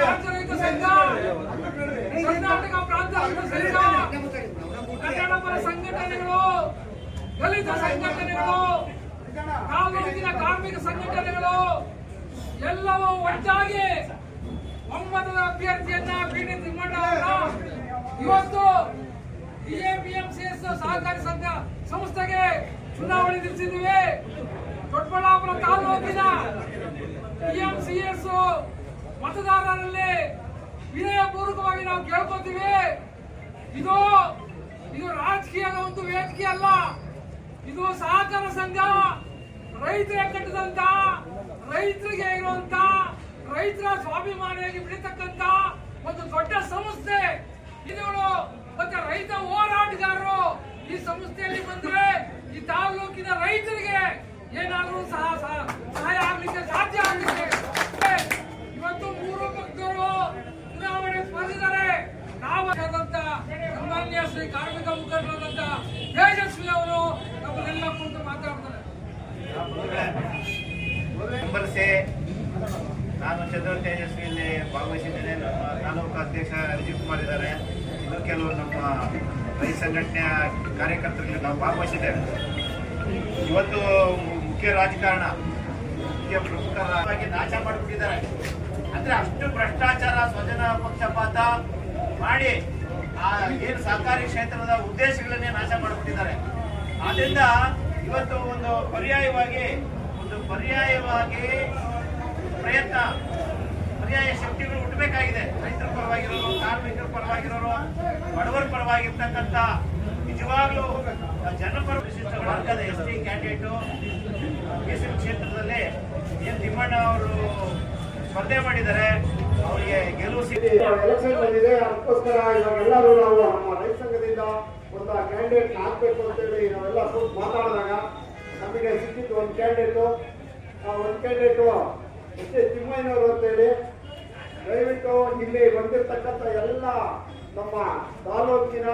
ರಾಜ್ಯ ರೈತ ಸಂಘ, ಕರ್ನಾಟಕ ಪ್ರಾಂತ ರೈತ ಸಂಘ, ಕನ್ನಡ ಪರ ಸಂಘಟನೆಗಳು, ದಲಿತ ಸಂಘಟನೆಗಳು, ತಾಲೂಕಿನ ಕಾರ್ಮಿಕ ಸಂಘಟನೆಗಳು ಎಲ್ಲವೂ ಒಟ್ಟಾಗಿ ಒಮ್ಮತದ ಅಭ್ಯರ್ಥಿಯನ್ನ ಬಿ.ಡಿ. ತಿಮ್ಮಣ್ಣ ಅವರನ್ನ ಇವತ್ತು ಎಪಿಎಂಸಿಎಸ್ ಸಹಕಾರಿ ಸಂಘ ಸಂಸ್ಥೆಗೆ ಚುನಾವಣೆ ನಡೆಸಿದ್ದೀವಿ. ದೊಡ್ಡಬಳ್ಳಾಪುರ ತಾಲೂಕಿನ ಪಿಎಂಸಿಎಸ್ ಮತದಾರರಲ್ಲಿ ವಿನಯಪೂರ್ವಕವಾಗಿ ನಾವು ಕೇಳ್ಕೊತೀವಿ. ಇದು ರಾಜಕೀಯದ ಒಂದು ವೇದಿಕೆ ಅಲ್ಲ, ಇದು ಸಹಕಾರ ಸಂಘ. ರೈತರೇ ಕಟ್ಟಿದಂತ, ರೈತರಿಗೆ ಇರುವಂತ, ರೈತರ ಸ್ವಾಭಿಮಾನಿಯಾಗಿ ಬಿಡತಕ್ಕಂತ ಒಂದು ದೊಡ್ಡ ಸಂಸ್ಥೆ ಇದುಗಳು. ಮತ್ತೆ ರೈತ ಹೋರಾಟಗಾರರು ಈ ಸಂಸ್ಥೆಯಲ್ಲಿ ಬಂದ್ರೆ ಈ ತಾಲೂಕಿನ ರೈತರಿಗೆ ಏನಾದರೂ ಸಹಾಯ ಆಗ್ಲಿಕ್ಕೆ ಸಾಧ್ಯ ಆಗಲಿಕ್ಕೆ ಇವತ್ತು ಮೂರು ಪಕ್ಷದವರು ಚುನಾವಣೆ ಸ್ಪರ್ಧಿಸಿದ್ದಾರೆ. ನಾವು ಸಾಮಾನ್ಯ ಶ್ರೀ ಕಾರ್ಮಿಕ ಮುಖಂಡರಾದಂತ ತೇಜಸ್ವಿ ಅವರು ನಮ್ಮನ್ನೆಲ್ಲ ಕುರಿತು ಮಾತಾಡ್ತಾರೆ. ನಾನು ಚಂದ್ರ ತೇಜಸ್ವಿಯಲ್ಲಿ ಭಾಗವಹಿಸಿದ್ದೇನೆ. ನಮ್ಮ ತಾಲೂಕು ಅಧ್ಯಕ್ಷ ರಾಜೀವ್ ಕುಮಾರ್ ಇದ್ದಾರೆ. ಇನ್ನು ಕೆಲವು ನಮ್ಮ ರೈತ ಸಂಘಟನೆಯ ಕಾರ್ಯಕರ್ತರಲ್ಲಿ ನಾವು ಭಾಗವಹಿಸಿದ್ದೇವೆ. ಇವತ್ತು ಮುಖ್ಯ ರಾಜಕಾರಣ, ಮುಖ್ಯ ಪ್ರಮುಖರಾಗಿ ನಾಶ ಮಾಡಿಬಿಟ್ಟಿದ್ದಾರೆ. ಅಂದ್ರೆ ಅಷ್ಟು ಭ್ರಷ್ಟಾಚಾರ, ಸ್ವಜನ ಪಕ್ಷಪಾತ ಮಾಡಿ ಏನು ಸಹಕಾರಿ ಕ್ಷೇತ್ರದ ಉದ್ದೇಶಗಳನ್ನೇ ನಾಶ ಮಾಡಿಬಿಟ್ಟಿದ್ದಾರೆ. ಆದ್ರಿಂದ ಇವತ್ತು ಒಂದು ಪರ್ಯಾಯವಾಗಿ ಪ್ರಯತ್ನ, ಪರ್ಯಾಯ ಶಕ್ತಿಗಳು ಹುಟ್ಟಬೇಕಾಗಿದೆ. ರೈತರ ಪರವಾಗಿರೋರು, ಕಾರ್ಮಿಕರ ಪರವಾಗಿರೋರು, ಬಡವರ ಪರವಾಗಿರ್ತಕ್ಕಂಥ ನಿಜವಾಗ್ಲೂ ಜನಪರ ವಿಶಿಷ್ಟ ವರ್ಗದ ST ಕ್ಯಾಂಡಿಡೇಟು ಮೀಸಲು ಕ್ಷೇತ್ರದಲ್ಲಿ ಏನು ತಿಮ್ಮಣ್ಣ ಅವರು ಸ್ಪರ್ಧೆ ಮಾಡಿದ್ದಾರೆ. ಅವರಿಗೆ ಗೆಲುವು ಎಲೆಕ್ಷನ್ ಬಂದಿದೆ. ಅದಕ್ಕೋಸ್ಕರ ಇವಾಗೆಲ್ಲರೂ ನಾವು ನಮ್ಮ ರೈತ ಸಂಘದಿಂದ ಒಂದು ಕ್ಯಾಂಡಿಡೇಟ್ ಹಾಕ್ಬೇಕು ಅಂತೇಳಿ ನಾವೆಲ್ಲ ಕೂತು ಮಾತಾಡಿದಾಗ ನಮಗೆ ಸಿಕ್ಕಿತ್ತು ಒಂದು ಕ್ಯಾಂಡಿಡೇಟು. ಎಸ್ ತಿಮ್ಮಯ್ಯನವರು ಅಂತೇಳಿ. ದಯವಿಟ್ಟು ಇಲ್ಲಿ ಬಂದಿರತಕ್ಕಂಥ ಎಲ್ಲ ನಮ್ಮ ತಾಲೂಕಿನ